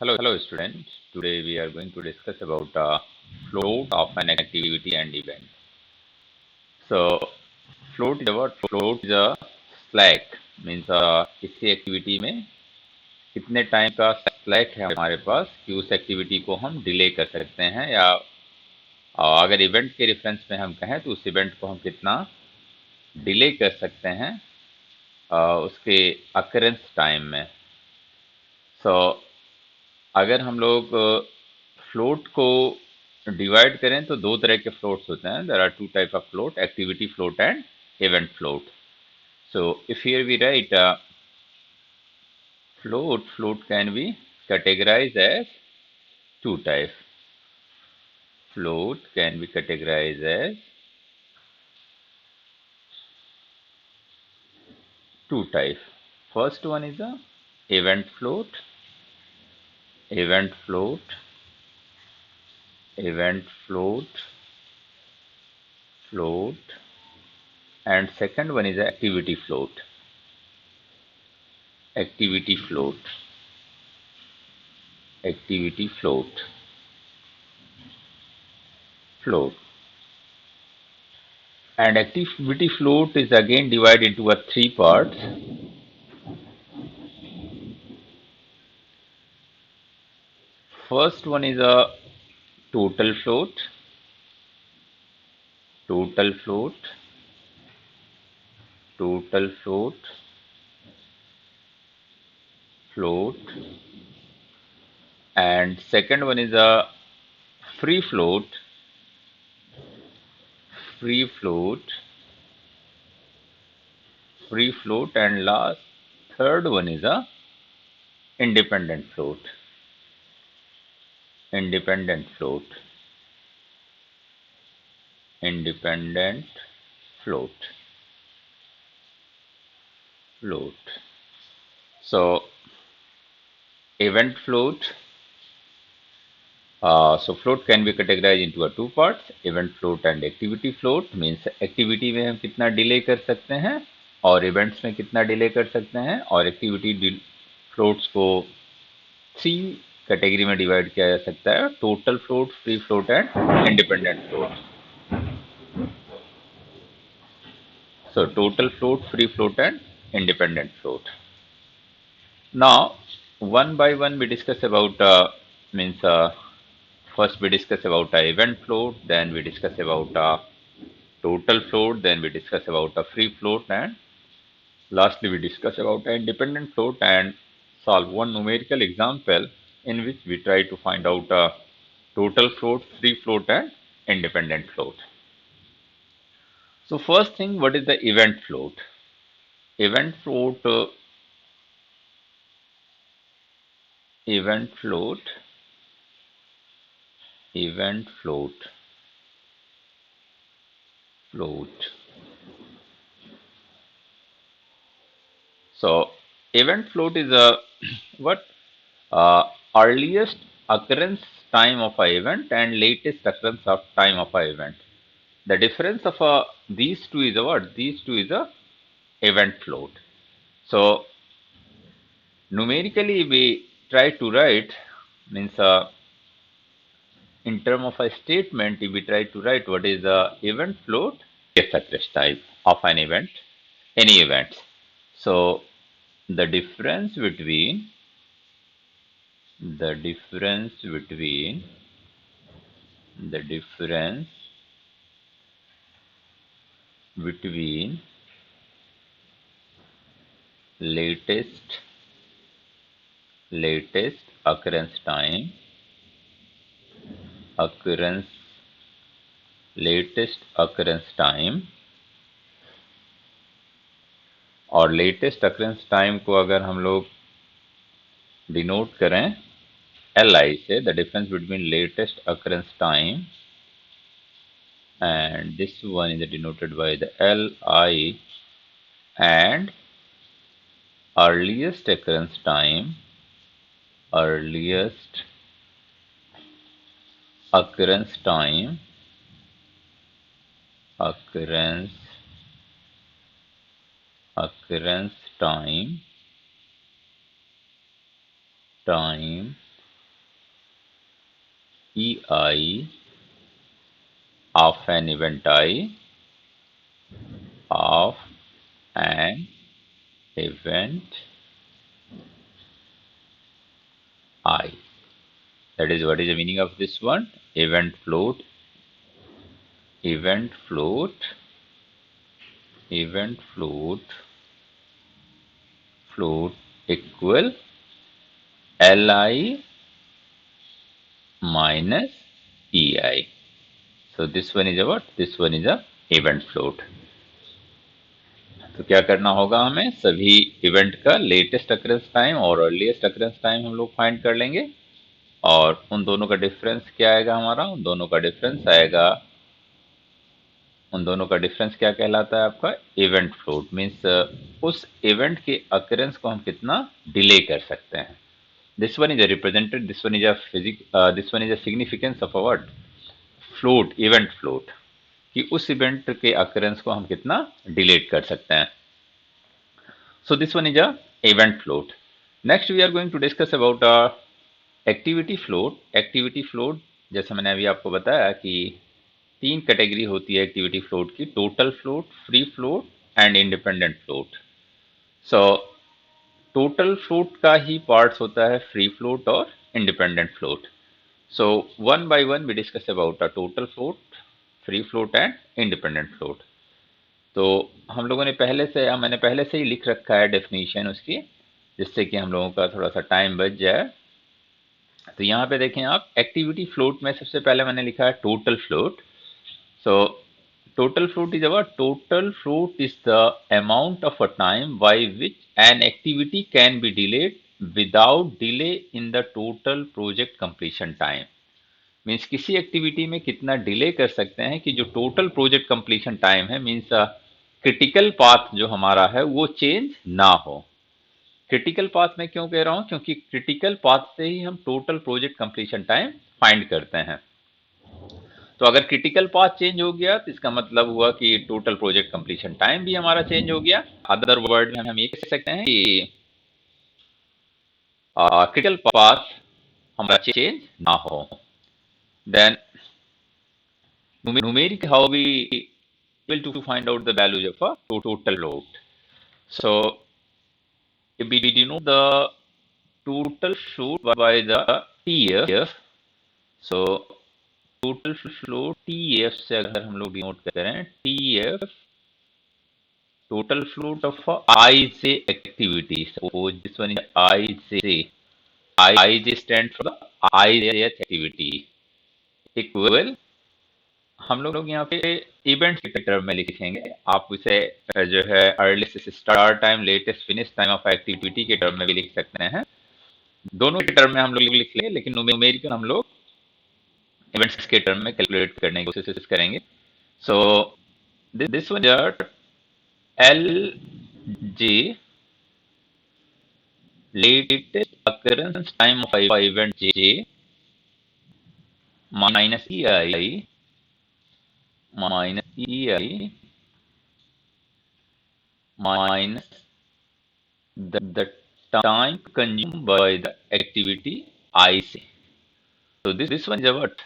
Hello students. Today we are going to discuss about float of an activity and event. So float is what? Float is a slack means किसी activity में कितने time का slack है हमारे पास कि उस activity को हम डिले कर सकते हैं या अगर इवेंट के रेफरेंस में हम कहें तो उस इवेंट को हम कितना डिले कर सकते हैं उसके अकरेंस टाइम में। सो अगर हम लोग फ्लोट को डिवाइड करें तो दो तरह के फ्लोट्स होते हैं। There are two type of float, activity float and event float. So if here we write float can be categorized as two types. Float can be categorized as two types. First one is a event float, event float, event float, float, and second one is a activity float, activity float, activity float, float. And activity float is again divided into a three parts. First one is a total float, total float, total float, float, and second one is a free float, free float, free float, and last third one is a independent float, independent float, independent float, float. So event float. So float can be categorized into a two parts, event float and activity float. Means activity में हम कितना delay कर सकते हैं और events में कितना delay कर सकते हैं, और एक्टिविटी फ्लोट्स को थ्री कैटेगरी में डिवाइड किया जा सकता है: total float, free float and independent float. So total float, free float and independent float. Now one by one we discuss about means first we discuss about event float, then we discuss about total float, then we discuss about free float, and lastly we discuss about independent float and solve one numerical example in which we try to find out total float, free float and independent float. So first thing, what is the event float? Event float, event float, event float, float. So event float is a what earliest occurrence time of a event and latest occurrence of time of a event. The difference of these two is a what? These two is a event float. So numerically we try to write means in term of a statement, if we try to write what is the event float, occurrence type of an event, any event. So the difference between the difference between the difference between latest occurrence time, occurrence latest occurrence time, और latest occurrence time को अगर हम लोग denote करें L I से, the difference between latest occurrence time and this one is denoted by the Li, and earliest occurrence time, earliest occurrence time, occurrence time, time EI of an event I of an event I. That is what is the meaning of this one? Event float, event float, event float, float equal Li minus EI. So this one is a what? This one is a event float. तो क्या करना होगा हमें? सभी event का latest occurrence time और earliest occurrence time हम लोग फाइंड कर लेंगे और उन दोनों का डिफरेंस क्या आएगा हमारा? उन दोनों का डिफरेंस आएगा, उन दोनों का डिफरेंस क्या कहलाता है आपका? Event float. मीन्स उस इवेंट के अकरेंस को हम कितना डिले कर सकते हैं। This one is a represented, this one is a this one is a significance of a what? Float, event float, कि उस इवेंट के अकरेंस को हम कितना डिलेट कर सकते हैं। So this one is a event float. Next we are going to discuss about activity float. Activity float जैसे मैंने अभी आपको बताया कि तीन कैटेगरी होती है एक्टिविटी फ्लोट की: total float, free float and independent float. So total float का ही पार्ट्स होता है फ्री फ्लोट और independent float. So one by one we discuss about a total float, free float and independent float. तो हम लोगों ने मैंने पहले से ही लिख रखा है डेफिनेशन उसकी, जिससे कि हम लोगों का थोड़ा सा टाइम बच जाए। तो यहाँ पे देखें आप, एक्टिविटी फ्लोट में सबसे पहले मैंने लिखा है total float. So total float is our total float is the amount of a time by which an activity can be delayed without delay in the total project completion time. Means किसी activity में कितना delay कर सकते हैं कि जो total project completion time है, means critical path जो हमारा है वो चेंज ना हो। क्रिटिकल पाथ में क्यों कह रहा हूं? क्योंकि क्रिटिकल पाथ से ही हम total project completion time find करते हैं। तो अगर क्रिटिकल पाथ चेंज हो गया तो इसका मतलब हुआ कि टोटल प्रोजेक्ट कंप्लीशन टाइम भी हमारा चेंज हो गया। अदर वर्ड में हम ये कह सकते हैं कि क्रिटिकल पाथ हमारा चेंज ना हो। Then numerically how we able to find out the values of a total load. So if we denote the total float by the TF, so total float TF से अगर हम लोग denote करें TF, total float of IJ activity. Suppose this one is IJ. IJ stands for the IJ activity equal, हम लोग यहाँ पे event के टर्म में लिखेंगे। आप इसे जो है earliest start time, latest finish time of activity के टर्म में भी लिख सकते हैं। दोनों के टर्म में हम लोग लिख लेंगे, लेकिन न्यूमेरिकल हम लोग इवेंट्स के टर्म में कैलकुलेट करने की कोशिश करेंगे। सो this one L J latest occurrence time of event J minus EI minus the time consumed by the activity IC. So this one is a what?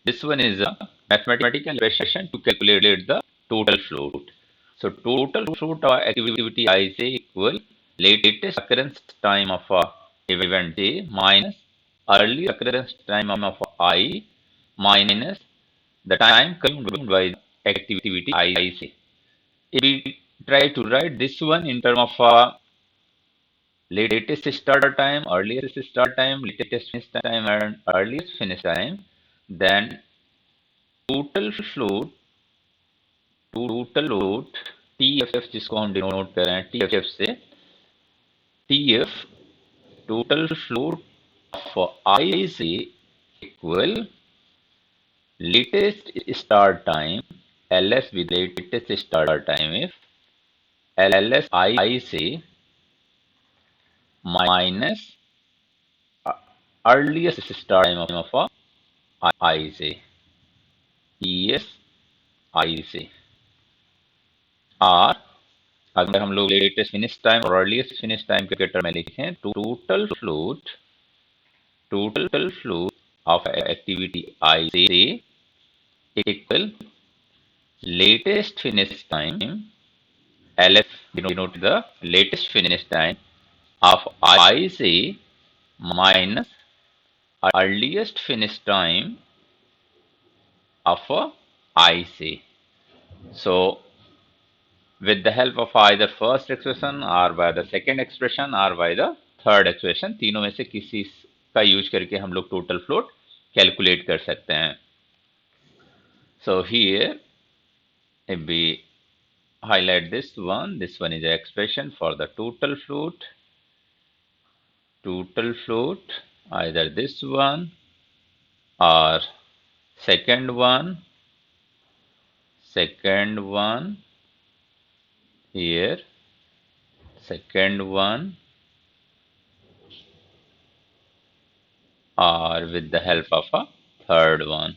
This one is a mathematical expression to calculate the total float. So total float of activity IC equal latest occurrence time of event J minus early occurrence time of I minus the time consumed by the activity IC. If we try to write this one in terms of latest start time, earliest start time, latest finish time, and earliest finish time, then total float, total load TFF जिसको हम denote कर रहे हैं TFF से, TF total float for IC equal latest start time LS with latest start time if LS IC minus earliest start time of IC ES IC R, अगर हम लोग latest finish time और earliest finish time के term में लिखें, total float of activity I say equal latest finish time, LF denote the latest finish time of I say minus earliest finish time of I say. So with the help of either first expression or by the second expression or by the third expression, तीनों में से किसी का use करके हम लोग total float calculate कर सकते हैं. So here if we highlight this one is the expression for the total float, either this one or second one here, second one, or with the help of a third one,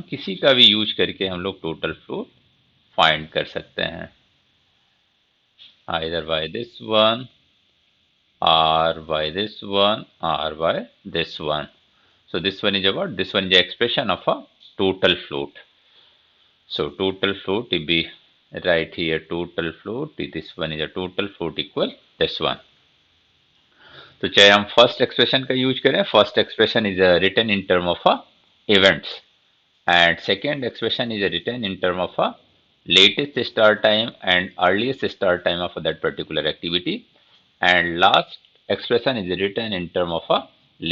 किसी का भी use करके हम लोग total float find कर सकते हैं, either by this one or by this one or by this one. So this one is about, this one is the expression of a total float. So total float if we write here total float, this one is a total float equal this one. तो चाहे हम first expression का use करें, first expression is written in term of events and second expression is written in term of a latest start time and earliest start time of that particular activity, and last expression is written in term of a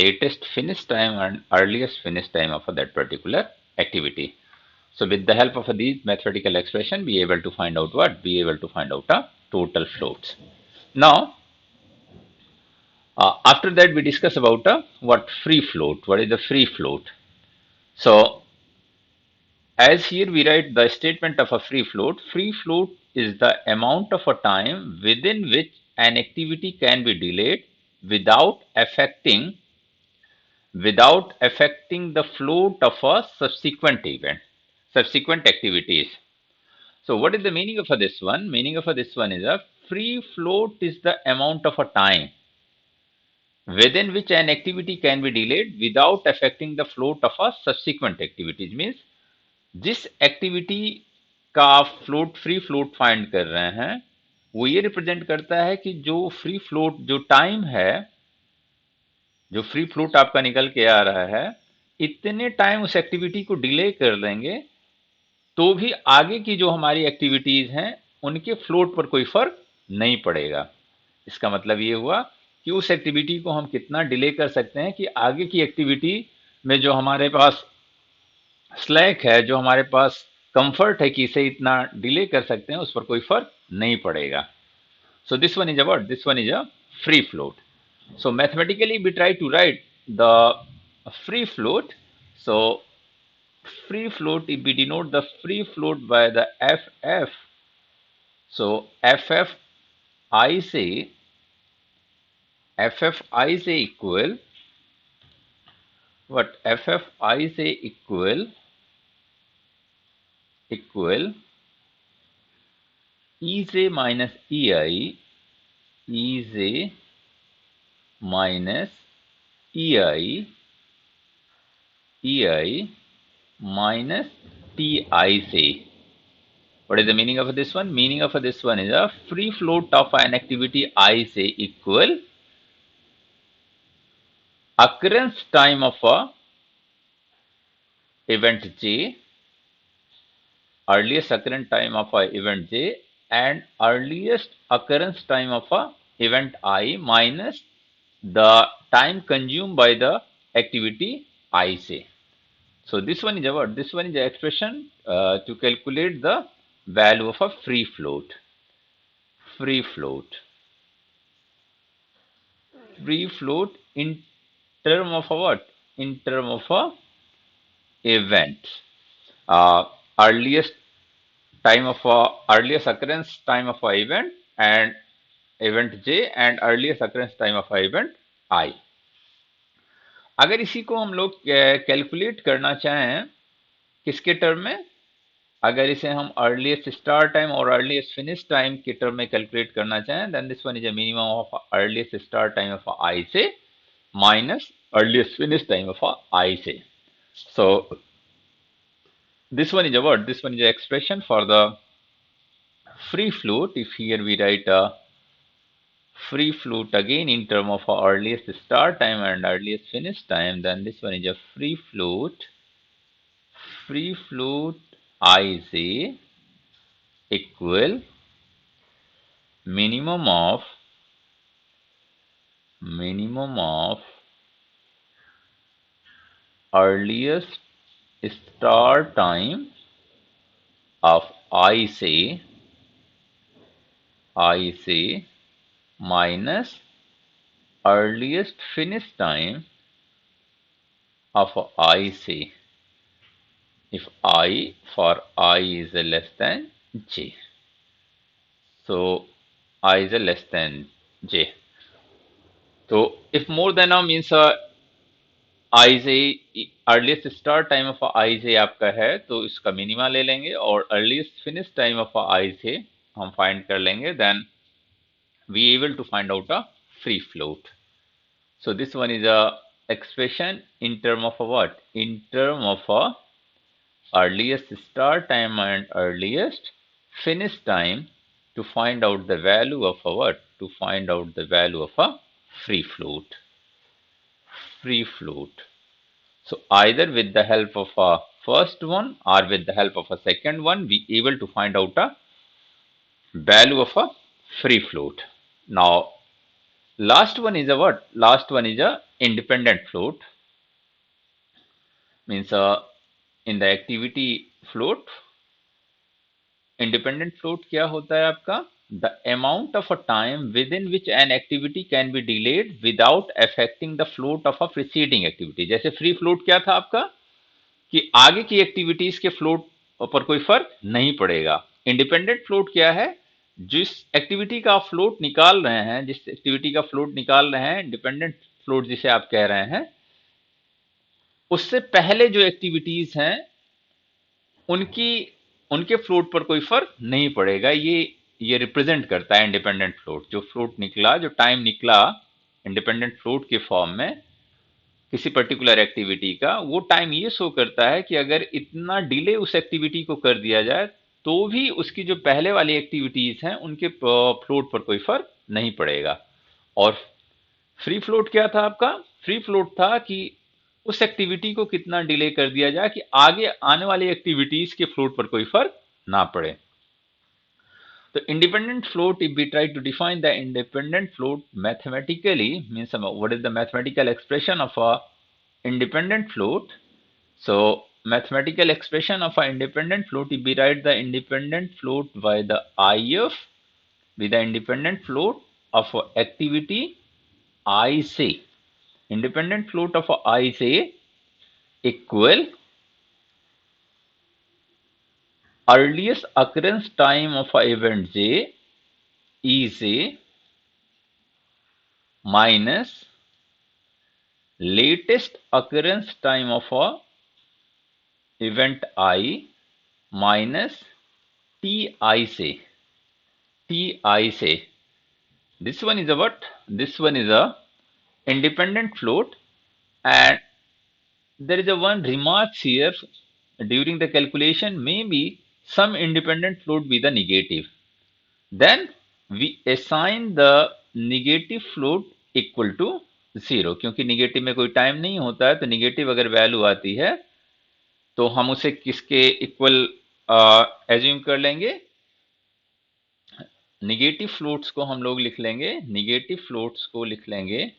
latest finish time and earliest finish time of that particular activity. So with the help of these mathematical expression, be able to find out what? Be able to find out a total floats. Now after that we discuss about what free float. What is the free float? So as here we write the statement of a free float. Free float is the amount of a time within which an activity can be delayed without affecting the float of a subsequent event, subsequent activities. So what is the meaning of this one? Meaning of this one is a free float is the amount of a time within which an activity can be delayed without affecting the float of a subsequent activities. Means जिस activity का आप free float find कर रहे हैं वो ये represent करता है कि जो फ्री फ्लोट, जो टाइम है, जो फ्री फ्लोट आपका निकल के आ रहा है, इतने टाइम उस एक्टिविटी को डिले कर देंगे तो भी आगे की जो हमारी एक्टिविटीज हैं उनके फ्लोट पर कोई फर्क नहीं पड़ेगा. इसका मतलब ये हुआ कि उस एक्टिविटी को हम कितना डिले कर सकते हैं कि आगे की एक्टिविटी में जो हमारे पास स्लैक है, जो हमारे पास कंफर्ट है कि इसे इतना डिले कर सकते हैं, उस पर कोई फर्क नहीं पड़ेगा. So this one is a what? This one is a free float. So mathematically we try to write the free float. So free float, if we denote the free float by the ff, so ff I say equal what? ff I say equal Ej minus ei, Ej minus ei minus ti say. What is the meaning of this one? Meaning of this one is a free float of an activity I say equal occurrence time of a event j, earliest occurrence time of a event j, and earliest occurrence time of a event I minus the time consumed by the activity I say. So this one is a what? This one is the expression to calculate the value of a free float. Free float in term of a what? In term of a event. Earliest occurrence time of a event and event j, and earliest occurrence time of a event I. अगर इसी को हम लोग calculate करना चाहें किसके term में? अगर इसे हम अर्लीस्ट स्टार्ट टाइम और अर्लीस्ट फिनिश टाइम के टर्म में कैलकुलेट करना चाहें, then this one is a minimum of earliest start time of I से minus earliest finish time of a IJ. So this one is a what? This one is an expression for the free float. If here we write a free float again in term of a earliest start time and earliest finish time, then this one is a free float IJ equal minimum of earliest start time of I say minus earliest finish time of I say if I for I is less than j. So I is less than j. So if more than now means IJ earliest start time of IJ आपका है तो इसका minima ले लेंगे और earliest finish time of IJ हम find कर लेंगे, then we able to find out a free float. So this one is a expression in term of a what? In term of a earliest start time and earliest finish time to find out the value of a what? To find out the value of a free float. Free float. So either with the help of a first one or with the help of a second one, we able to find out a value of a free float. Now, last one is a what? Last one is a independent float. Means in the activity float, independent float क्या होता है आपका? The amount of a time within which an activity can be delayed without affecting the float of a preceding activity. जैसे free float क्या था आपका? कि आगे की एक्टिविटीज के फ्लोट पर कोई फर्क नहीं पड़ेगा। इंडिपेंडेंट फ्लोट क्या है? जिस एक्टिविटी का आप फ्लोट निकाल रहे हैं, जिस एक्टिविटी का फ्लोट निकाल रहे हैं, इंडिपेंडेंट फ्लोट जिसे आप कह रहे हैं, उससे पहले जो एक्टिविटीज हैं उनकी उनके फ्लोट पर कोई फर्क नहीं पड़ेगा। ये रिप्रेजेंट करता है इंडिपेंडेंट फ्लोट। जो फ्लोट निकला, जो टाइम निकला इंडिपेंडेंट फ्लोट के फॉर्म में किसी पर्टिकुलर एक्टिविटी का, वो टाइम ये शो करता है कि अगर इतना डिले उस एक्टिविटी को कर दिया जाए तो भी उसकी जो पहले वाली एक्टिविटीज हैं उनके फ्लोट पर कोई फर्क नहीं पड़ेगा। और फ्री फ्लोट क्या था आपका? फ्री फ्लोट था कि उस एक्टिविटी को कितना डिले कर दिया जाए कि आगे आने वाली एक्टिविटीज के फ्लोट पर कोई फर्क ना पड़े। तो independent float, if we try to define the independent float mathematically, means what is the mathematical expression of a independent float? So mathematical expression of a independent float, if we write the independent float by the IF with the independent float of a activity I say, independent float of a I say equal earliest occurrence time of a event J is a minus latest occurrence time of a event I minus Ti say. Ti say. This one is a what? This one is a independent float, and there is a one remarks here during the calculation. Maybe some independent float be the negative. Then we assign the negative float equal to 0, क्योंकि negative में कोई time नहीं होता है, तो negative अगर value आती है तो हम उसे किसके इक्वल एज्यूम कर लेंगे? निगेटिव फ्लोट्स को हम लोग लिख लेंगे, निगेटिव फ्लोट्स को लिख लेंगे,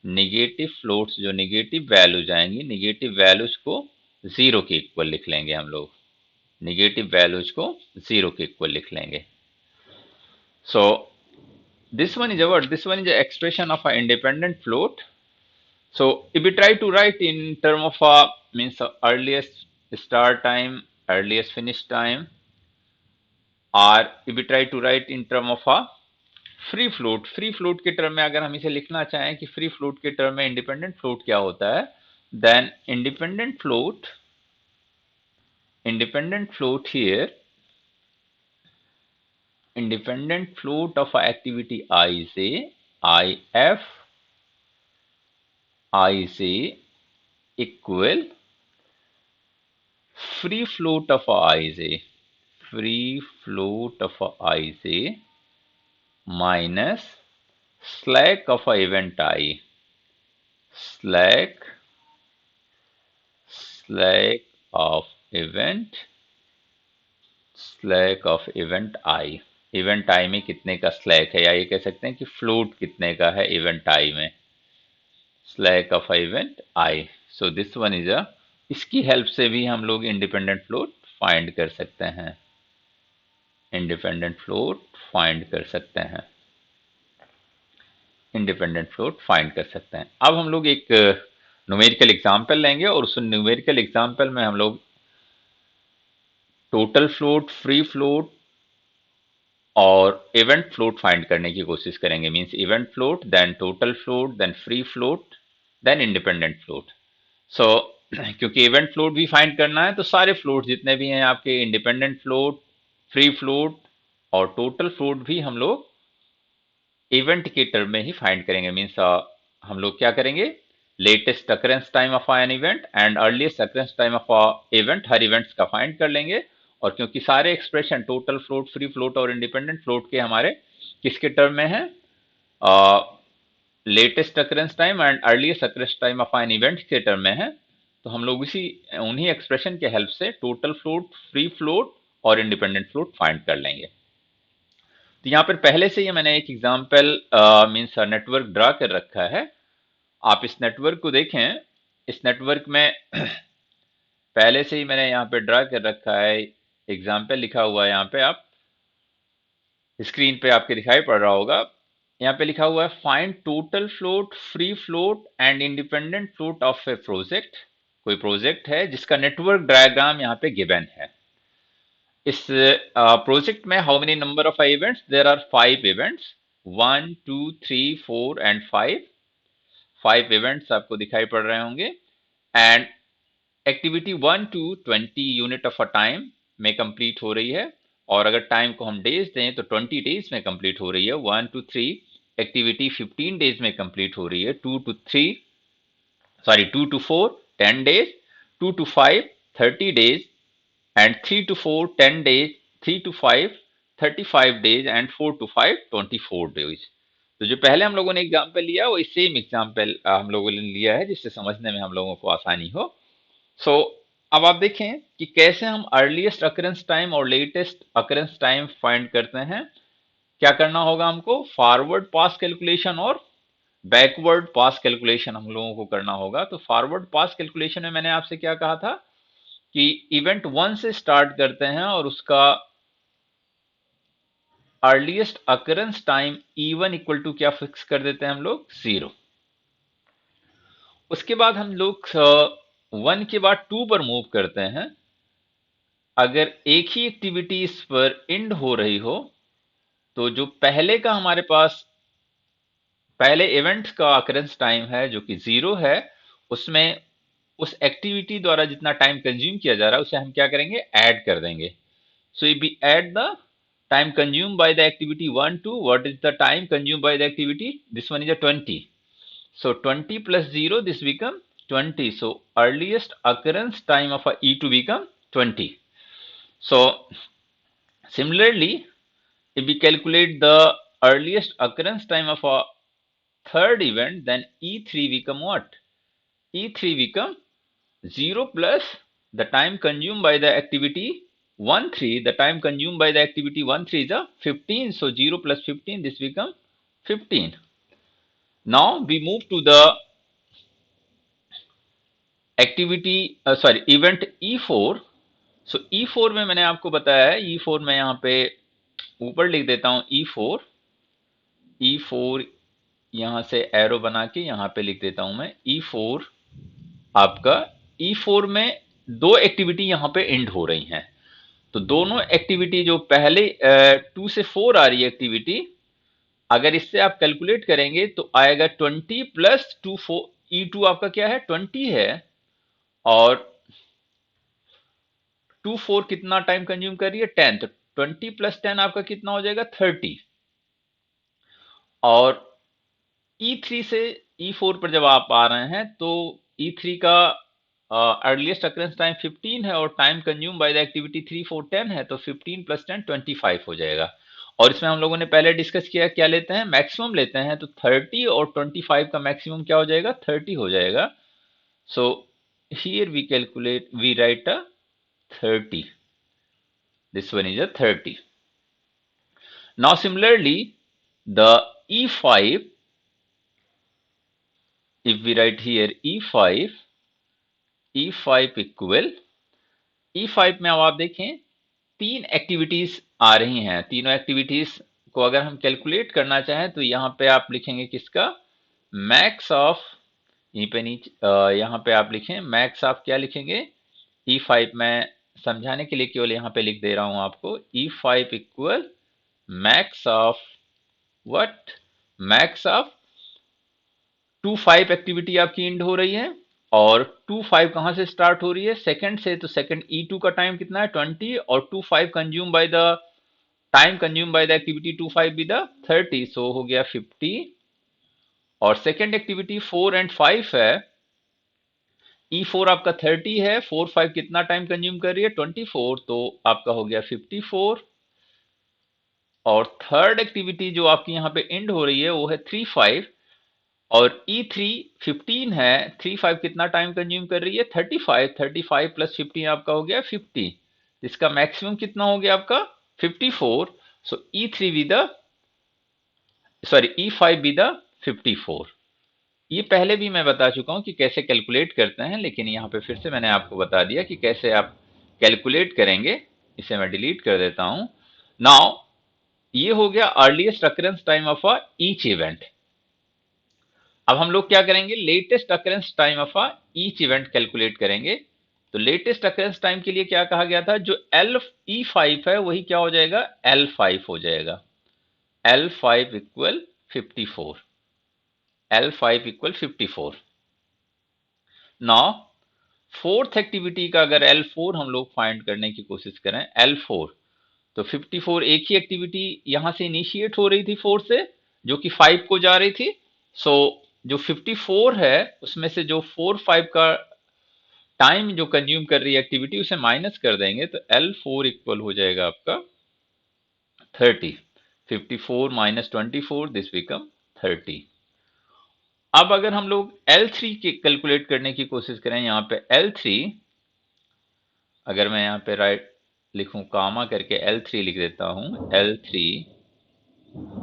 निगेटिव फ्लोट्स जो निगेटिव वैल्यूज आएंगी, निगेटिव वैल्यूज को 0 के इक्वल लिख लेंगे हम लोग, निगेटिव वैल्यूज को 0 के इक्वल लिख लेंगे। So this one is a what? This one is an expression of an independent float. So if we try to write in term of means earliest start time, earliest finish time, or if we try to write in term of a free float के term में अगर हम इसे लिखना चाहें कि free float के term में इंडिपेंडेंट फ्लोट क्या होता है, then independent float here, independent float of activity I say IF IC equal free float of IC, free float of IC minus slack of event I, slack slack of event slack of event I. Event I में कितने का slack है, या ये कह सकते हैं कि फ्लोट कितने का है इवेंट आई में, slack of event I. So this one is अ, इसकी हेल्प से भी हम लोग इंडिपेंडेंट फ्लोट फाइंड कर सकते हैं, इंडिपेंडेंट फ्लोट फाइंड कर सकते हैं, इंडिपेंडेंट फ्लोट फाइंड कर सकते हैं। अब हम लोग एक न्यूमेरिकल एग्जांपल लेंगे और उस न्यूमेरिकल एग्जांपल में हम लोग टोटल फ्लोट, फ्री फ्लोट और इवेंट फ्लोट फाइंड करने की कोशिश करेंगे। Means event float, then total float, then free float, then independent float. So क्योंकि इवेंट फ्लोट भी फाइंड करना है तो सारे फ्लोट जितने भी हैं आपके, इंडिपेंडेंट फ्लोट, फ्री फ्लोट और टोटल फ्लोट भी हम लोग इवेंट के टर्म में ही फाइंड करेंगे। मीन्स हम लोग क्या करेंगे, latest occurrence time of an event and earliest occurrence time of event, her events का फाइंड कर लेंगे। और क्योंकि सारे expression total float, free float और इंडिपेंडेंट फ्लोट के हमारे किसके टर्म में है, latest occurrence time and earliest occurrence time of an event के टर्म में है, तो हम लोग इसी उन्हीं एक्सप्रेशन के हेल्प से टोटल फ्लोट, फ्री फ्लोट और इंडिपेंडेंट फ्लोट फाइंड कर लेंगे। तो यहाँ पर पहले से ही मैंने एक एग्जाम्पल मीन्स नेटवर्क ड्रा कर रखा है। आप इस नेटवर्क को देखें, इस नेटवर्क में पहले से ही मैंने यहाँ पे ड्रा कर रखा है, एग्जाम्पल लिखा हुआ है यहाँ पे, आप स्क्रीन पे आपके दिखाई पड़ रहा होगा। यहाँ पे लिखा हुआ है find total float, free float and independent float of A project. कोई प्रोजेक्ट है जिसका नेटवर्क डायग्राम यहाँ पे गिवन है। इस प्रोजेक्ट में how many number of events, there are 5 events, 1 2 3 4 and 5। 5 events आपको दिखाई पड़ रहे होंगे and activity 1 to 20 unit of a time में कंप्लीट हो रही है। और अगर टाइम को हम डेज दें तो 20 डेज में कंप्लीट हो रही है। 1 to 3 एक्टिविटी 15 डेज में कंप्लीट हो रही है। 2 to 4 10 days, 2 to 5 30 days and 3 to 4 10 days, 3 to 5 35 days and 4 to 5 24 days. तो जो पहले हम लोगों ने एग्जाम्पल लिया वही सेम एग्जाम्पल हम लोगों ने लिया है, जिससे समझने में हम लोगों को आसानी हो। सो अब आप देखें कि कैसे हम अर्लीस्ट अकरेंस टाइम और लेटेस्ट अकरेंस टाइम फाइंड करते हैं। क्या करना होगा हमको, फॉरवर्ड पास कैलकुलेशन और बैकवर्ड पास कैलकुलेशन हम लोगों को करना होगा। तो फॉरवर्ड पास कैलकुलेशन में मैंने आपसे क्या कहा था कि इवेंट 1 से स्टार्ट करते हैं और उसका earliest occurrence time E1 equal to क्या फिक्स कर देते हैं हम लोग, 0। उसके बाद हम लोग 1 के बाद 2 पर मूव करते हैं। अगर एक ही एक्टिविटी इस पर एंड हो रही हो तो जो पहले का हमारे पास पहले इवेंट का अकरेंस टाइम है जो कि 0 है, उसमें उस एक्टिविटी द्वारा जितना टाइम कंज्यूम किया जा रहा है उसे हम क्या करेंगे, ऐड कर देंगे। So if we add the time consumed by the activity 1 to what is the time consumed by the activity, this one is a 20. So 20 plus 0, this become 20. So earliest occurrence time of a E2 become 20. So similarly, if we calculate the earliest occurrence time of a third event, then E3 become what? E3 become 0 plus the time consumed by the activity 1 3, the time consumed by the activity 1 3 is a 15. So 0 plus 15, this become 15. Now we move to the activity event E4. So E4 में मैंने आपको बताया है, E4 में यहाँ पे ऊपर लिख देता हूं E4 यहां से एरो बना के यहां पे लिख देता हूं मैं E4। आपका E4 में दो एक्टिविटी यहां पे एंड हो रही हैं। तो दोनों एक्टिविटी जो पहले 2 से 4 आ रही है एक्टिविटी, अगर इससे आप कैलकुलेट करेंगे तो आएगा 20 प्लस 2 4। E2 आपका क्या है, 20 है और 2 4 कितना टाइम कंज्यूम कर रही है, 10। तो 20 प्लस 10 आपका कितना हो जाएगा, 30। और E3 से E4 पर जब आप आ रहे हैं तो E3 का अर्लीस्ट अकरेंस टाइम 15 है और time consume by the activity 3 4 10 है, तो 15 प्लस 10 25 हो जाएगा। और इसमें हम लोगों ने पहले डिस्कस किया क्या लेते हैं, मैक्सिमम लेते हैं, तो 30 और 25 का मैक्सिमम क्या हो जाएगा, 30 हो जाएगा। So here we calculate, we write a 30, this one is a 30. Now similarly the E5, if we write here E5 equal, E5 में अब आप देखें तीन एक्टिविटीज आ रही हैं। तीनों एक्टिविटीज को अगर हम कैलकुलेट करना चाहें तो यहाँ पे आप लिखेंगे किसका, मैक्स ऑफ, यहीं पे नीचे यहाँ पे आप लिखें मैक्स ऑफ, क्या लिखेंगे, E5 में समझाने के लिए केवल यहाँ पे लिख दे रहा हूं आपको, E5 equal max of what, max of 2 5 activity आपकी एंड हो रही है, और 2 5 कहां से स्टार्ट हो रही है, सेकंड से, तो सेकंड E2 का टाइम कितना है 20, और 2 5 consume by the time consume by the activity 2 5 with 30, सो हो गया 50। और सेकंड एक्टिविटी 4 एंड 5 है, E4 आपका 30 है, 4 5 कितना टाइम कंज्यूम कर रही है 24, तो आपका हो गया 54। और थर्ड एक्टिविटी जो आपकी यहाँ पे एंड हो रही है वो है 3 5, और E3 15 है, 3 5 कितना टाइम कंज्यूम कर रही है 35, 35 प्लस 15 आपका हो गया 50, इसका मैक्सिमम कितना हो गया आपका 54। सो E3 with, sorry E5 with 54। ये पहले भी मैं बता चुका हूं कि कैसे कैलकुलेट करते हैं, लेकिन यहाँ पे फिर से मैंने आपको बता दिया कि कैसे आप कैलकुलेट करेंगे। इसे मैं डिलीट कर देता हूं। नाउ ये हो गया earliest occurrence time of a each event. अब हम लोग क्या करेंगे, latest occurrence time of a each event calculate करेंगे। तो लेटेस्ट अकरेंस टाइम के लिए क्या कहा गया था, जो E5 है वही क्या हो जाएगा, L5 हो जाएगा। L5 equal 54, L5 equal 54। Now fourth activity का अगर L4 हम लोग फाइंड करने की कोशिश करें, L4, तो 54 एक ही एक्टिविटी यहां से इनिशिएट हो रही थी 4 से, जो कि 5 को जा रही थी। सो जो 54 है उसमें से जो 4 5 का टाइम जो कंज्यूम कर रही है एक्टिविटी उसे माइनस कर देंगे, तो L4 इक्वल हो जाएगा आपका 30। 54 माइनस 24, दिस बिकम 30। अब अगर हम लोग L3 की कैलकुलेट करने की कोशिश करें, यहाँ पे L3, अगर मैं यहाँ पे राइट लिखूं कामा करके L3 लिख देता हूं, L3,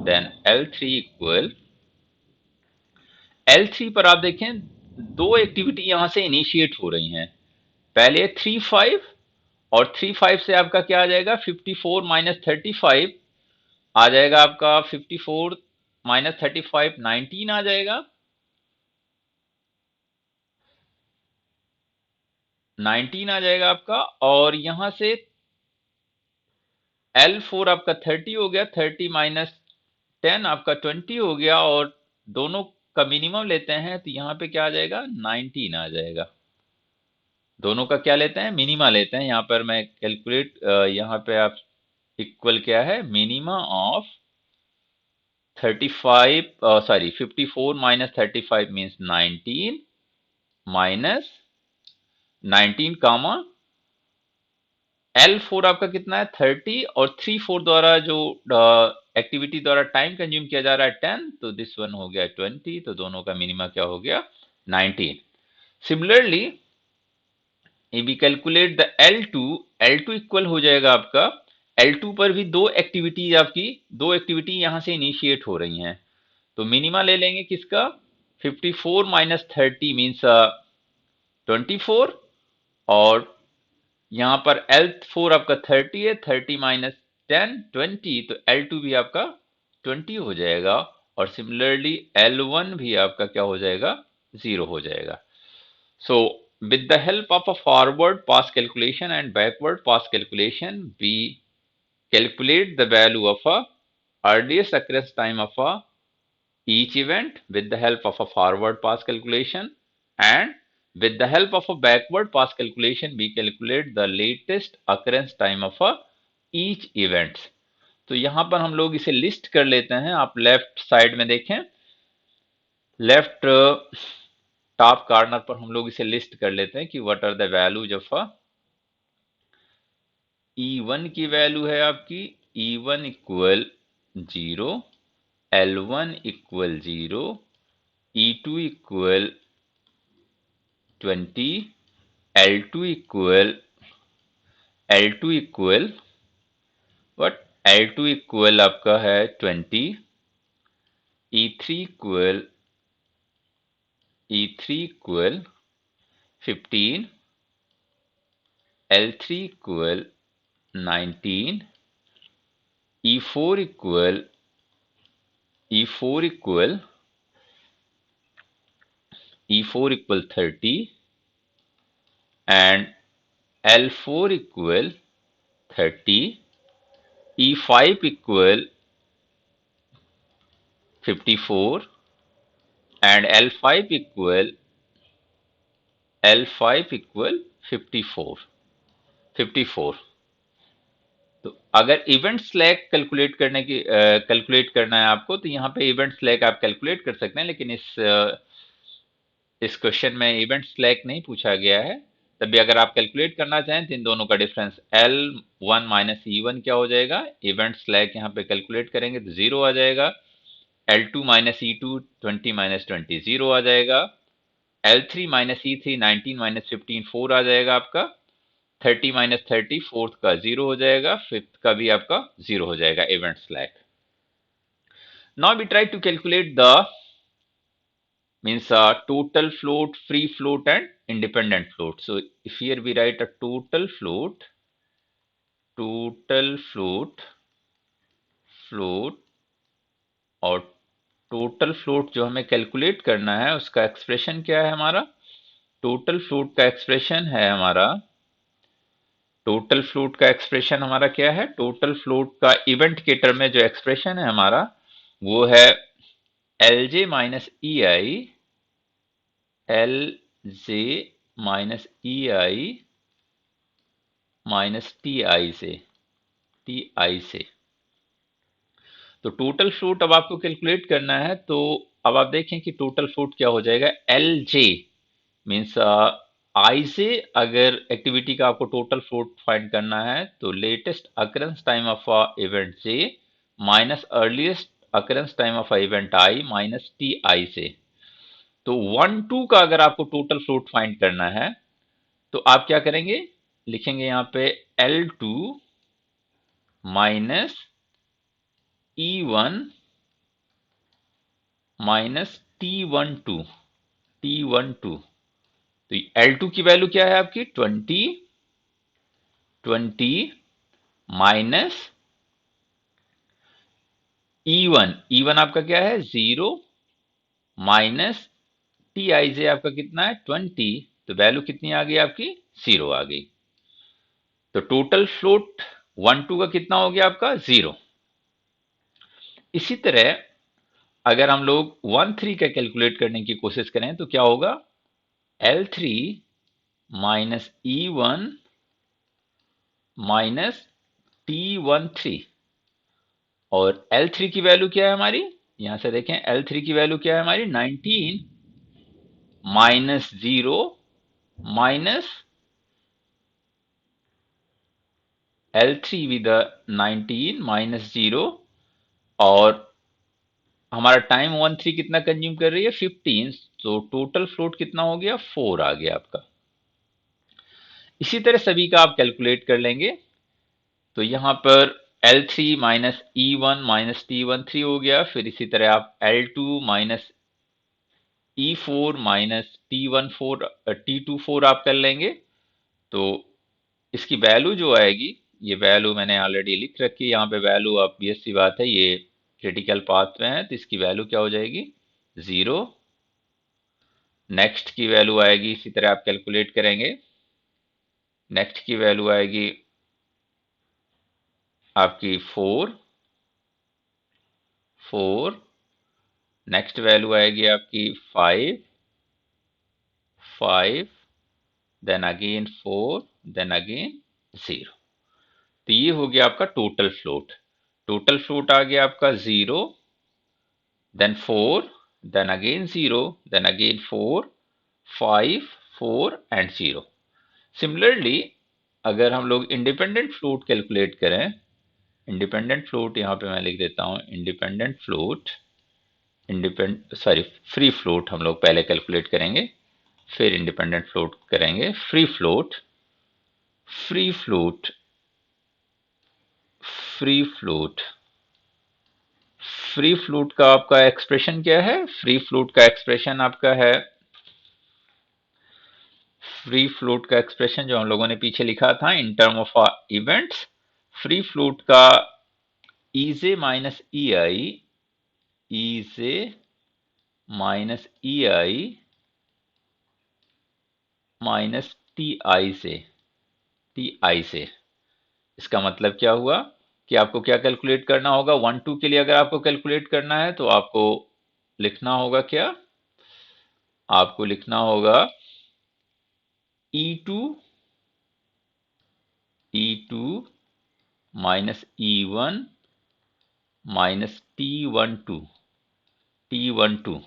then L3 equal, L3 पर आप देखें दो एक्टिविटी यहां से इनिशिएट हो रही हैं। पहले 3 5, और 3 5 से आपका क्या आ जाएगा 54 माइनस 35 आ जाएगा आपका, 54 माइनस 35 19 आ जाएगा, 19 आ जाएगा आपका। और यहां से L4 आपका 30 हो गया, 30 माइनस 10 आपका 20 हो गया, और दोनों का मिनिमम लेते हैं तो यहाँ पे क्या आ जाएगा 19 आ जाएगा। दोनों का क्या लेते हैं, मिनिमा लेते हैं। यहाँ पर मैं कैलकुलेट, यहाँ पे आप इक्वल क्या है, minima of 35, sorry 54 minus 35 means 19, minus 19 comma L4 आपका कितना है 30, और 3 4 द्वारा जो एक्टिविटी द्वारा टाइम कंज्यूम किया जा रहा है 10, तो दिस वन हो गया 20, तो दोनों का मिनिमा क्या हो गया 19। Similarly if we calculate the L2, L2 equal हो जाएगा आपका, L2 पर भी दो एक्टिविटी आपकी, दो एक्टिविटी यहां से इनिशिएट हो रही हैं, तो मिनिमा ले लेंगे किसका 54 माइनस 30 मीन्स 24, और यहां पर L4 आपका 30 है, 30 माइनस 10 20, तो L2 भी आपका 20 हो जाएगा, और सिमिलरली L1 भी आपका क्या हो जाएगा 0 हो जाएगा। So with the help of a forward pass calculation and backward pass calculation, we calculate the value of a earliest occurrence time of a each event with the help of a forward pass calculation, and with the help of a backward pass calculation we calculate the latest occurrence time of a each events। तो यहां पर हम लोग इसे list कर लेते हैं। आप लेफ्ट साइड में देखें, लेफ्ट टॉप कॉर्नर पर हम लोग इसे लिस्ट कर लेते हैं कि what are the values of E1 की वैल्यू है आपकी E1 equal 0, L1 equal 0, E2 equal 20, L2 equal what L2 equal आपका है 20, E3 equal 15, L3 equal 19, E4 equal E4 equal E4 equal 30 and L4 equal 30, E5 equal 54 and L5 equal 54। तो अगर event slack calculate करना है आपको, तो यहाँ पे इवेंट स्लैक आप कैलकुलेट कर सकते हैं, लेकिन इस क्वेश्चन में इवेंट स्लैक नहीं पूछा गया है। तब भी अगर आप कैलकुलेट करना चाहें तो इन दोनों का डिफरेंस L1 माइनस E1 क्या हो जाएगा, इवेंट स्लैक यहाँ पे कैलकुलेट करेंगे तो 0 आ जाएगा। L2 माइनस E2 20 माइनस 20 0 आ जाएगा। L3 माइनस E3 19 माइनस 15 4 आ जाएगा आपका। 30 माइनस 30 फोर्थ का 0 हो जाएगा, फिफ्थ का भी आपका 0 हो जाएगा event slack. Now we try to calculate the means total float, free float and independent float. So if here we write a total float और टोटल फ्लोट जो हमें कैलकुलेट करना है उसका एक्सप्रेशन क्या है हमारा, टोटल फ्लोट का एक्सप्रेशन है हमारा, टोटल फ्लोट का एक्सप्रेशन हमारा क्या है, टोटल फ्लोट का इवेंट के टर्म में जो एक्सप्रेशन है हमारा वो है LJ minus EI, LJ minus EI minus TI से। तो टोटल फ्लोट अब आपको कैलकुलेट करना है, तो अब आप देखें कि टोटल फ्लोट क्या हो जाएगा, LJ मीन्स आई से अगर एक्टिविटी का आपको टोटल फ्लोट फाइंड करना है तो latest occurrence time of event J minus earliest occurrence time of event I minus TI से। तो 1 2 का अगर आपको टोटल फ्लोट फाइंड करना है तो आप क्या करेंगे, लिखेंगे यहाँ पे L2 minus E1 minus T12 तो L2 की वैल्यू क्या है आपकी 20 माइनस E1 आपका क्या है 0 माइनस TIJ आपका कितना है 20, तो वैल्यू कितनी आ गई आपकी 0 आ गई। तो टोटल फ्लोट 1 2 का कितना हो गया आपका 0। इसी तरह अगर हम लोग 1 3 का कैलकुलेट करने की कोशिश करें तो क्या होगा, L3 minus E1 minus T13 और L3 की वैल्यू क्या है हमारी, यहां से देखें L3 की वैल्यू क्या है हमारी 19 minus 0 minus L3 with 19 minus 0 और हमारा टाइम 1 3 कितना कंज्यूम कर रही है 15, तो टोटल फ्लोट कितना हो गया 4 आ गया आपका। इसी तरह सभी का आप कैलकुलेट कर लेंगे, तो यहां पर L3 minus E1 minus T13 हो गया, फिर इसी तरह आप L2 minus E4 minus T24 आप कर लेंगे। तो इसकी वैल्यू जो आएगी, ये वैल्यू मैंने ऑलरेडी लिख रखी है यहाँ पे, वैल्यू ऑब्वियस सी बात है ये क्रिटिकल पाथ में है, तो इसकी वैल्यू क्या हो जाएगी 0। नेक्स्ट की वैल्यू आएगी, इसी तरह आप कैलकुलेट करेंगे, नेक्स्ट की वैल्यू आएगी आपकी 4, नेक्स्ट वैल्यू आएगी आपकी 5, देन अगेन 4, देन अगेन 0। तो ये हो गया आपका टोटल फ्लोट आ गया आपका 0, then 4, then again 0, then again 4, 5, 4 and 0. Similarly, अगर हम लोग इंडिपेंडेंट फ्लोट कैलकुलेट करें, इंडिपेंडेंट फ्लोट यहाँ पे मैं लिख देता हूँ, इंडिपेंडेंट फ्लोट, फ्री फ्लोट हम लोग पहले कैलकुलेट करेंगे, फिर इंडिपेंडेंट फ्लोट करेंगे। Free float, free float, free float, free float का आपका एक्सप्रेशन क्या है? फ्री फ्लोट का एक्सप्रेशन आपका है, फ्री फ्लोट का एक्सप्रेशन जो हम लोगों ने पीछे लिखा था in term of events, free float का EJ minus E I, EJ minus E I minus T I से, टी आई से। इसका मतलब क्या हुआ कि आपको क्या कैलकुलेट करना होगा? 1 2 के लिए अगर आपको कैलकुलेट करना है तो आपको लिखना होगा क्या? आपको लिखना होगा E2, E2 minus E1 minus T12, T12।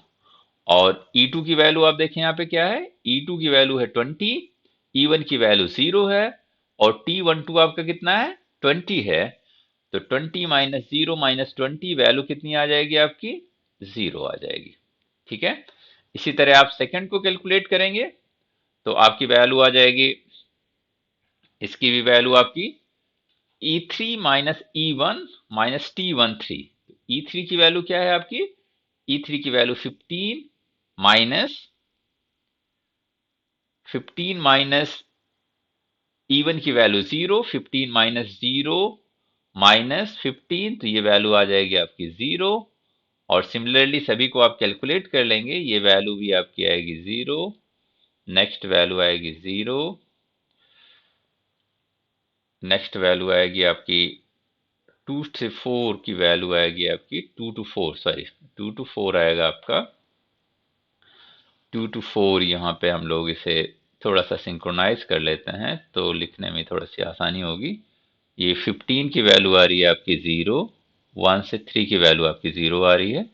और E2 की वैल्यू आप देखें यहाँ पे क्या है? E2 की वैल्यू है 20, E1 की वैल्यू 0 है और T12 आपका कितना है? 20 है। तो 20 माइनस 0 माइनस 20 वैल्यू कितनी आ जाएगी आपकी? 0 आ जाएगी। ठीक है। इसी तरह आप सेकंड को कैलकुलेट करेंगे तो आपकी वैल्यू आ जाएगी, इसकी भी वैल्यू आपकी E3 minus E1 minus T13। E3 की वैल्यू क्या है आपकी? E3 की वैल्यू 15 माइनस 15 माइनस E1 की वैल्यू 0, 15 माइनस 0 माइनस 15, तो ये वैल्यू आ जाएगी आपकी 0। और सिमिलरली सभी को आप कैलकुलेट कर लेंगे, ये वैल्यू भी आपकी आएगी 0, नेक्स्ट वैल्यू आएगी 0, नेक्स्ट वैल्यू आएगी आपकी 2 से 4 की वैल्यू आएगी आपकी 2 to 4, सॉरी 2 to 4 आएगा आपका 2 to 4। यहाँ पे हम लोग इसे थोड़ा सा सिंक्रोनाइज कर लेते हैं तो लिखने में थोड़ा सी आसानी होगी। ये 15 की वैल्यू आ रही है आपकी 0, 1 से 3 की वैल्यू आपकी 0 आ रही है,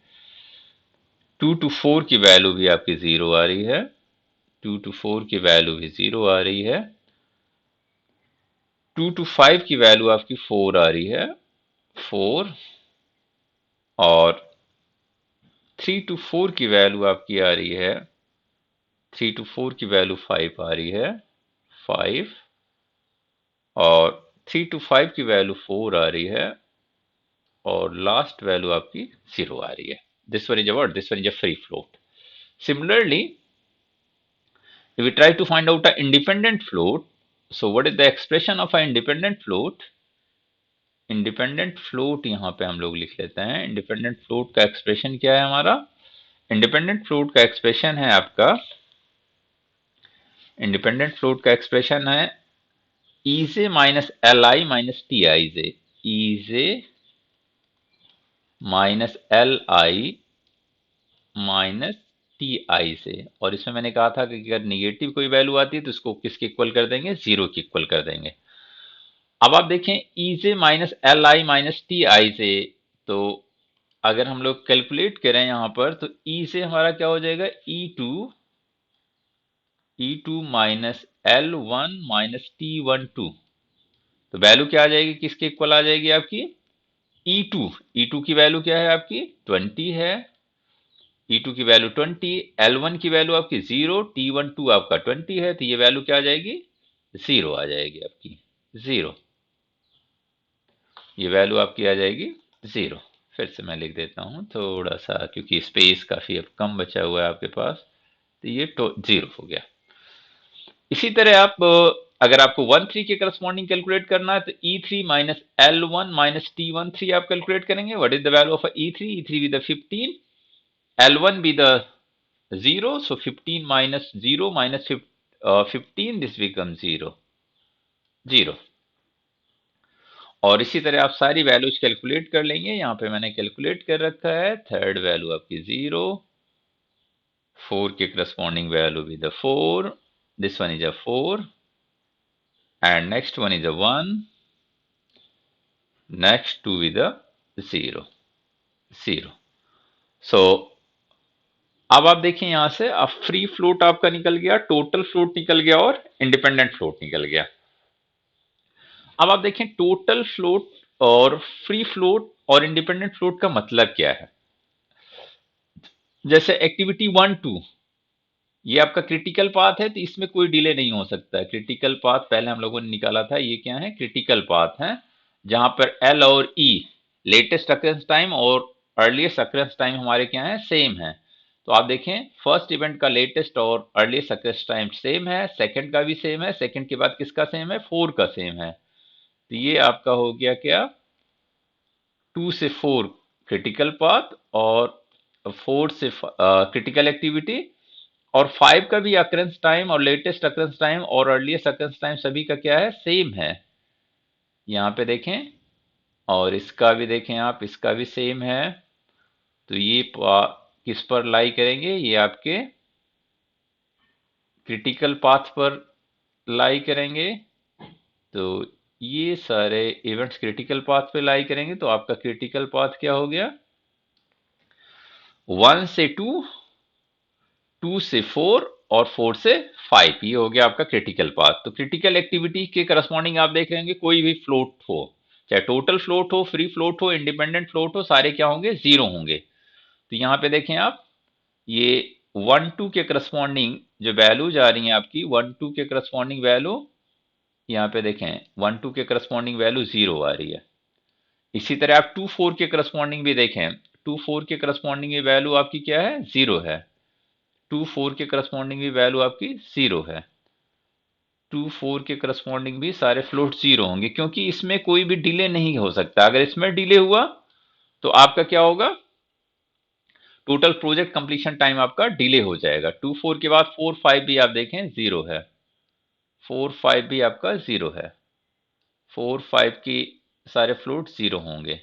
2 to 4 की वैल्यू भी आपकी 0 आ रही है, 2 to 4 की वैल्यू भी 0 आ रही है, 2 to 5 की वैल्यू आपकी 4 आ रही है, 4। और 3 to 4 की वैल्यू आपकी आ रही है, 3 to 4 की वैल्यू 5 आ रही है, 5। और 3 to 5 की वैल्यू 4 आ रही है और लास्ट वैल्यू आपकी 0 आ रही है। This one is a what? This one is a free float. Similarly, if we try to find out an independent float, so what is the expression of an independent float? Independent float यहाँ पे हम लोग लिख लेते हैं। Independent float का expression क्या है हमारा? इंडिपेंडेंट फ्लोट का एक्सप्रेशन है आपका, इंडिपेंडेंट फ्लोट का एक्सप्रेशन है EJ minus L I minus T I J, EJ minus L I minus T I से। और इसमें मैंने कहा था कि अगर निगेटिव कोई वैल्यू आती है तो इसको किसके इक्वल कर देंगे? 0 के इक्वल कर देंगे। अब आप देखें ई से minus L I minus T I से, तो अगर हम लोग कैलकुलेट करें यहां पर तो ई से हमारा क्या हो जाएगा? E two minus L one minus T12। तो वैल्यू क्या आ जाएगी? किसके इक्वल आ जाएगी आपकी? ई टू, ई टू की वैल्यू क्या है आपकी? 20 है, E2 की वैल्यू 20, L1 की वैल्यू आपकी 0, T12 आपका 20 है, तो ये वैल्यू क्या आ जाएगी? 0 आ जाएगी आपकी, 0। ये वैल्यू आपकी आ जाएगी 0। फिर से मैं लिख देता हूँ थोड़ा सा, क्योंकि स्पेस काफी अब कम बचा हुआ है आपके पास, तो ये 0 हो गया। इसी तरह आप अगर आपको 1 3 के करस्पॉन्डिंग कैलकुलेट करना है तो E3 minus L1 minus T13 आप कैलकुलेट करेंगे। What is the value of E3? E3 with 15, L1 be the 0, so 15 minus 0 minus 15, this becomes 0, 0। और इसी तरह आप सारी वैल्यूज कैलकुलेट कर लेंगे। यहाँ पे मैंने कैलकुलेट कर रखा है, थर्ड वैल्यू आपकी 0, 4 के corresponding value with 4, this one is a 4 and next one is a 1, next 2 with a 0, 0। So अब आप देखें यहां से, अब फ्री फ्लोट आपका निकल गया, टोटल फ्लोट निकल गया और इंडिपेंडेंट फ्लोट निकल गया। अब आप देखें टोटल फ्लोट और फ्री फ्लोट और इंडिपेंडेंट फ्लोट का मतलब क्या है। जैसे एक्टिविटी 1 2, ये आपका क्रिटिकल पाथ है तो इसमें कोई डिले नहीं हो सकता है। क्रिटिकल पाथ पहले हम लोगों ने निकाला था, ये क्या है, क्रिटिकल पाथ है, जहां पर एल और ई लेटेस्ट अकरेंस टाइम और अर्लीस्ट अकरेंस टाइम हमारे क्या है, सेम है। तो आप देखें फर्स्ट इवेंट का लेटेस्ट और अर्लीस्ट अकरेंस टाइम सेम है, सेकंड का भी सेम है, सेकंड के बाद किसका सेम है, 4 का सेम है। तो ये आपका हो गया क्या, 2 से 4 क्रिटिकल पाथ और 4 से क्रिटिकल एक्टिविटी, और 5 का भी अकरेंस टाइम और लेटेस्ट अकरेंस टाइम और अर्लीस्ट अकरेंस टाइम सभी का क्या है, सेम है। यहाँ पे देखें, और इसका भी देखें आप, इसका भी सेम है। तो ये किस पर लाई करेंगे, ये आपके क्रिटिकल पाथ पर लाई करेंगे। तो ये सारे इवेंट्स क्रिटिकल पाथ पे लाई करेंगे, तो आपका क्रिटिकल पाथ क्या हो गया, 1 से 2, 2 से 4 और 4 से 5, ये हो गया आपका क्रिटिकल पाथ। तो क्रिटिकल एक्टिविटी के करस्पॉन्डिंग आप देख लेंगे, कोई भी फ्लोट हो, चाहे टोटल फ्लोट हो, फ्री फ्लोट हो, इंडिपेंडेंट फ्लोट हो, सारे क्या होंगे, जीरो होंगे। तो यहाँ पे देखें आप, ये 1 2 के करस्पॉन्डिंग जो वैल्यूज आ रही हैं आपकी, 1 2 के करस्पॉन्डिंग वैल्यू, यहाँ पे देखें 1 2 के करस्पॉन्डिंग वैल्यू जीरो आ रही है। इसी तरह आप 2 4 के करस्पॉन्डिंग भी देखें, 2 4 के करस्पॉन्डिंग वैल्यू आपकी क्या है, जीरो है। 2 4 के करस्पॉन्डिंग भी वैल्यू आपकी जीरो है। 2 4 के करस्पॉन्डिंग भी सारे फ्लोट जीरो होंगे, क्योंकि इसमें कोई भी डिले नहीं हो सकता। अगर इसमें डिले हुआ तो आपका क्या होगा, टोटल प्रोजेक्ट कंप्लीशन टाइम आपका डिले हो जाएगा। 2 4 के बाद 4 5 भी आप देखें जीरो है, 4 5 भी आपका जीरो है, 4 5 की सारे फ्लोट जीरो होंगे।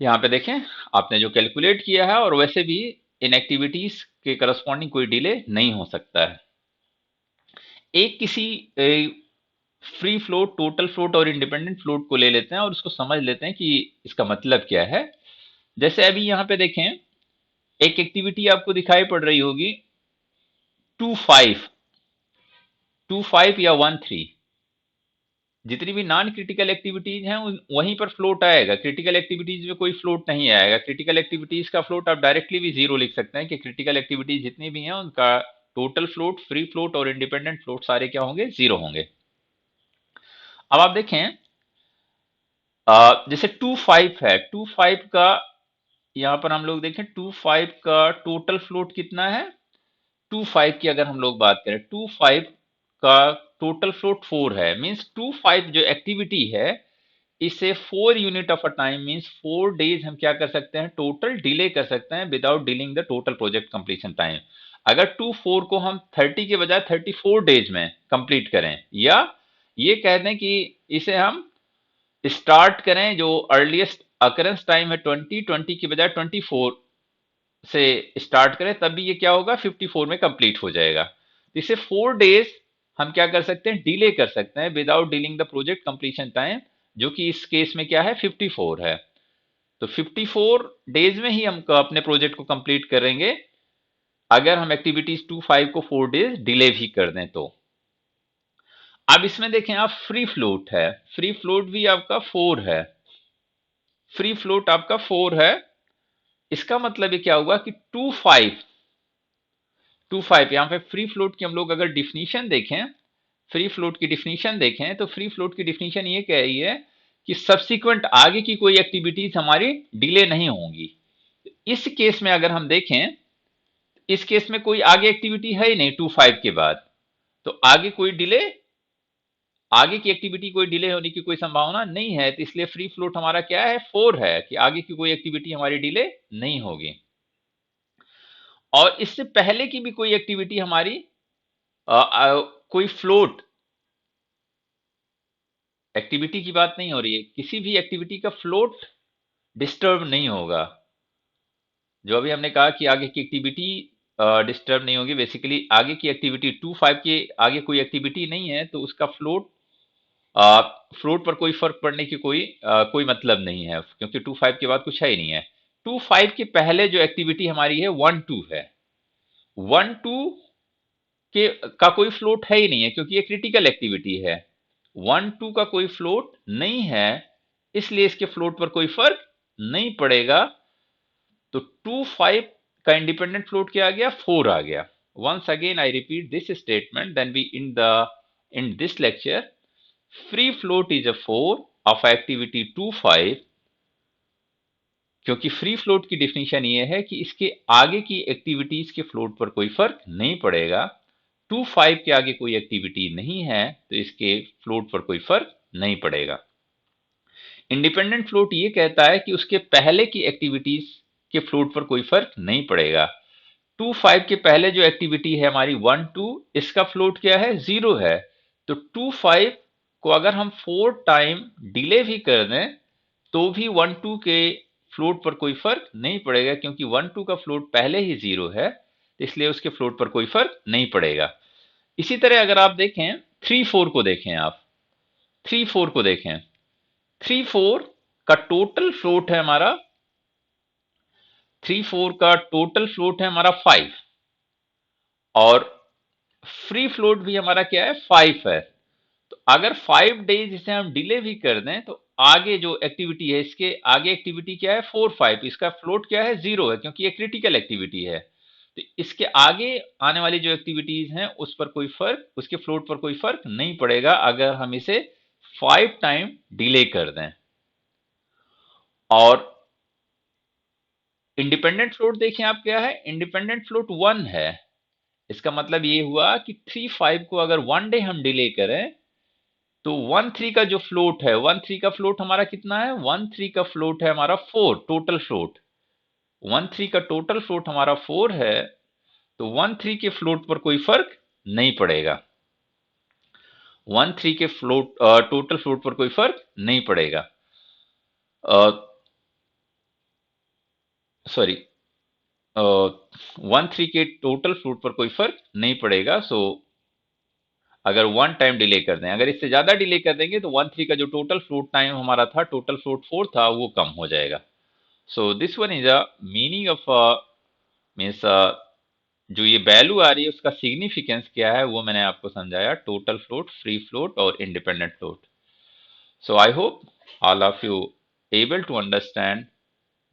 यहाँ पे देखें आपने जो कैलकुलेट किया है, और वैसे भी इन एक्टिविटीज के करस्पॉन्डिंग कोई डिले नहीं हो सकता है। एक किसी फ्री फ्लोट, टोटल फ्लोट और इंडिपेंडेंट फ्लोट को ले लेते हैं और उसको समझ लेते हैं कि इसका मतलब क्या है। जैसे अभी यहाँ पे देखें, एक एक्टिविटी आपको दिखाई पड़ रही होगी 2 5, 2 5 या 1 3, जितनी भी नॉन क्रिटिकल एक्टिविटीज हैं वहीं पर फ्लोट आएगा। क्रिटिकल एक्टिविटीज में कोई फ्लोट नहीं आएगा। क्रिटिकल एक्टिविटीज का फ्लोट आप डायरेक्टली भी जीरो लिख सकते हैं कि क्रिटिकल एक्टिविटीज जितनी भी हैं उनका टोटल फ्लोट, फ्री फ्लोट और इंडिपेंडेंट फ्लोट सारे क्या होंगे, जीरो होंगे। अब आप देखें जैसे 2 5 है, 2 5 का यहां पर हम लोग देखें, 2 5 का टोटल फ्लोट कितना है, 2 5 की अगर हम लोग बात करें, 2 5 का टोटल फ्लोट 4 है। मींस 2 5 जो एक्टिविटी है, इसे 4 unit of a time means 4 days हम क्या कर सकते हैं, टोटल डिले कर सकते हैं without dealing the total project completion time. अगर 2 4 को हम 30 के बजाय 34 डेज में कंप्लीट करें, या ये कह दें कि इसे हम स्टार्ट करें, जो अर्लीस्ट अकरेंस टाइम है 20 की बजाय 24 से स्टार्ट करें, तब भी ये क्या होगा, 54 में कंप्लीट हो जाएगा। तो इसे 4 डेज हम क्या कर सकते हैं, डिले कर सकते हैं without dealing the project completion time, जो कि इस केस में क्या है, 54 है। तो 54 डेज में ही हम अपने प्रोजेक्ट को कंप्लीट करेंगे, अगर हम एक्टिविटीज 2 5 को 4 डेज डिले भी कर दें तो। अब इसमें देखें आप, फ्री फ्लोट है, फ्री फ्लोट भी आपका 4 है, फ्री फ्लोट आपका 4 है। इसका मतलब ये क्या हुआ कि 2 5 यहां पे फ्री फ्लोट की हम लोग अगर डिफिनीशन देखें, फ्री फ्लोट की डिफिनीशन देखें, तो फ्री फ्लोट की डिफिनीशन ये कह रही है कि सब्सिक्वेंट आगे की कोई एक्टिविटीज हमारी डिले नहीं होंगी। इस केस में अगर हम देखें, इस केस में कोई आगे एक्टिविटी है ही नहीं 2 5 के बाद, तो आगे कोई डिले, आगे की एक्टिविटी कोई डिले होने की कोई संभावना नहीं है। तो इसलिए फ्री फ्लोट हमारा क्या है, 4 है, कि आगे की कोई एक्टिविटी हमारी डिले नहीं होगी। और इससे पहले की भी कोई एक्टिविटी हमारी कोई फ्लोट एक्टिविटी की बात नहीं हो रही है, किसी भी एक्टिविटी का फ्लोट डिस्टर्ब नहीं होगा। जो अभी हमने कहा कि आगे की एक्टिविटी डिस्टर्ब नहीं होगी, बेसिकली आगे की एक्टिविटी 2 5 के आगे कोई एक्टिविटी नहीं है, तो उसका फ्लोट फ्लोट पर कोई फर्क पड़ने की कोई कोई मतलब नहीं है, क्योंकि 2 5 के बाद कुछ है ही नहीं है। 2 5 के पहले जो एक्टिविटी हमारी है 1 2 है। 1 2 के का कोई फ्लोट है ही नहीं है क्योंकि ये क्रिटिकल एक्टिविटी है। 1 2 का कोई फ्लोट नहीं है, इसलिए इसके फ्लोट पर कोई फर्क नहीं पड़ेगा। तो 2 5 का इंडिपेंडेंट फ्लोट क्या आ गया, 4 आ गया। Once again I repeat this statement, then we in this lecture free float is a 4 of activity 2 5, क्योंकि फ्री फ्लोट की डेफिनेशन ये है कि इसके आगे की एक्टिविटीज के फ्लोट पर कोई फर्क नहीं पड़ेगा। 2 5 के आगे कोई एक्टिविटी नहीं है तो इसके फ्लोट पर कोई फर्क नहीं पड़ेगा। इंडिपेंडेंट फ्लोट ये कहता है कि उसके पहले की एक्टिविटीज के फ्लोट पर कोई फर्क नहीं पड़ेगा। 2 5 के पहले जो एक्टिविटी है हमारी 1 2, इसका फ्लोट क्या है, 0 है। तो 2 5 को अगर हम 4 टाइम डिले भी कर दें तो भी 1 2 के फ्लोट पर कोई फर्क नहीं पड़ेगा, क्योंकि 1 2 का फ्लोट पहले ही 0 है, इसलिए उसके फ्लोट पर कोई फर्क नहीं पड़ेगा। इसी तरह अगर आप देखें 3 4 को देखें, आप 3 4 को देखें, 3 4 का टोटल फ्लोट है हमारा, 3 4 का टोटल फ्लोट है हमारा 5 और फ्री फ्लोट भी हमारा क्या है, 5 है। तो अगर 5 डेज इसे हम डिले भी कर दें तो आगे जो एक्टिविटी है, इसके आगे एक्टिविटी क्या है 4 5, इसका फ्लोट क्या है, 0 है, क्योंकि ये क्रिटिकल एक्टिविटी है। तो इसके आगे आने वाली जो एक्टिविटीज हैं उस पर कोई फर्क, उसके फ्लोट पर कोई फर्क नहीं पड़ेगा अगर हम इसे 5 टाइम डिले कर दें। और इंडिपेंडेंट फ्लोट देखिए आप क्या है, इंडिपेंडेंट फ्लोट 1 है। इसका मतलब ये हुआ कि 3 5 को अगर 1 डे हम डिले करें तो 1 3 का जो फ्लोट है, 1 3 का फ्लोट हमारा कितना है, 1 3 का फ्लोट है हमारा 4 टोटल फ्लोट। 1 3 का टोटल फ्लोट हमारा 4 है, तो 1 3 के फ्लोट पर कोई फर्क नहीं पड़ेगा। 1 3 के फ्लोट टोटल फ्लोट पर कोई फर्क नहीं पड़ेगा। सॉरी, 1 3 के टोटल फ्लोट पर कोई फर्क नहीं पड़ेगा। सो अगर 1 टाइम डिले कर दें, अगर इससे ज्यादा डिले कर देंगे तो 1 3 का जो टोटल फ्लोट टाइम हमारा था, टोटल फ्लोट 4 था, वो कम हो जाएगा। सो this one is a meaning of means जो ये वैल्यू आ रही है उसका सिग्निफिकेंस क्या है वो मैंने आपको समझाया, टोटल फ्लोट, फ्री फ्लोट और independent float. So I hope all of you able to understand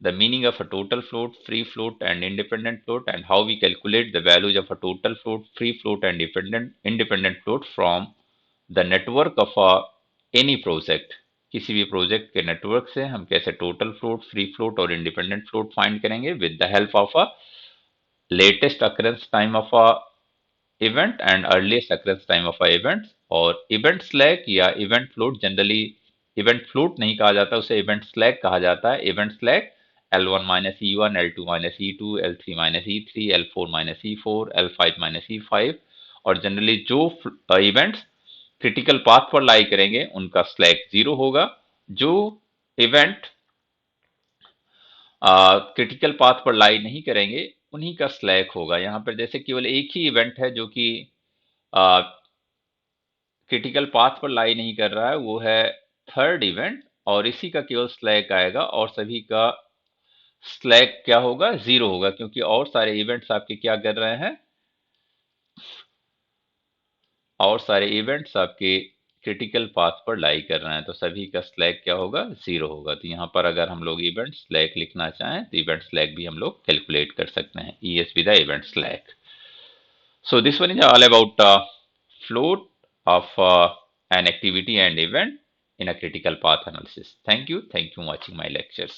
the meaning of a total float, free float and independent float, and how we calculate the values of a total float, free float and independent float from the network of any project। किसी भी project के network से हम कैसे total float, free float और independent float find करेंगे with the help of a latest occurrence time of a event and earliest occurrence time of a event. और event slack या event float, generally event float नहीं कहा जाता, उसे event slack कहा जाता है। Event slack L1 minus E1, L2 minus E2, L3 minus E3, L4 minus E4, L5 minus E5। और जनरली जो इवेंट्स क्रिटिकल पाथ पर लाई करेंगे उनका स्लैक 0 होगा। जो इवेंट क्रिटिकल पाथ पर लाई नहीं करेंगे उन्हीं का स्लैक होगा। यहाँ पर जैसे केवल एक ही इवेंट है जो कि क्रिटिकल पाथ पर लाई नहीं कर रहा है, वो है थर्ड इवेंट, और इसी का केवल स्लैक आएगा और सभी का स्लैक क्या होगा, 0 होगा, क्योंकि और सारे इवेंट्स आपके क्या कर रहे हैं, और सारे इवेंट्स आपके क्रिटिकल पाथ पर लाई कर रहे हैं, तो सभी का स्लैक क्या होगा, 0 होगा। तो यहाँ पर अगर हम लोग इवेंट स्लैक लिखना चाहें तो इवेंट स्लैक भी हम लोग कैलकुलेट कर सकते हैं, ES with the event slack. So this one is all about float of an activity and event in a critical path analysis. Thank you for watching my lectures.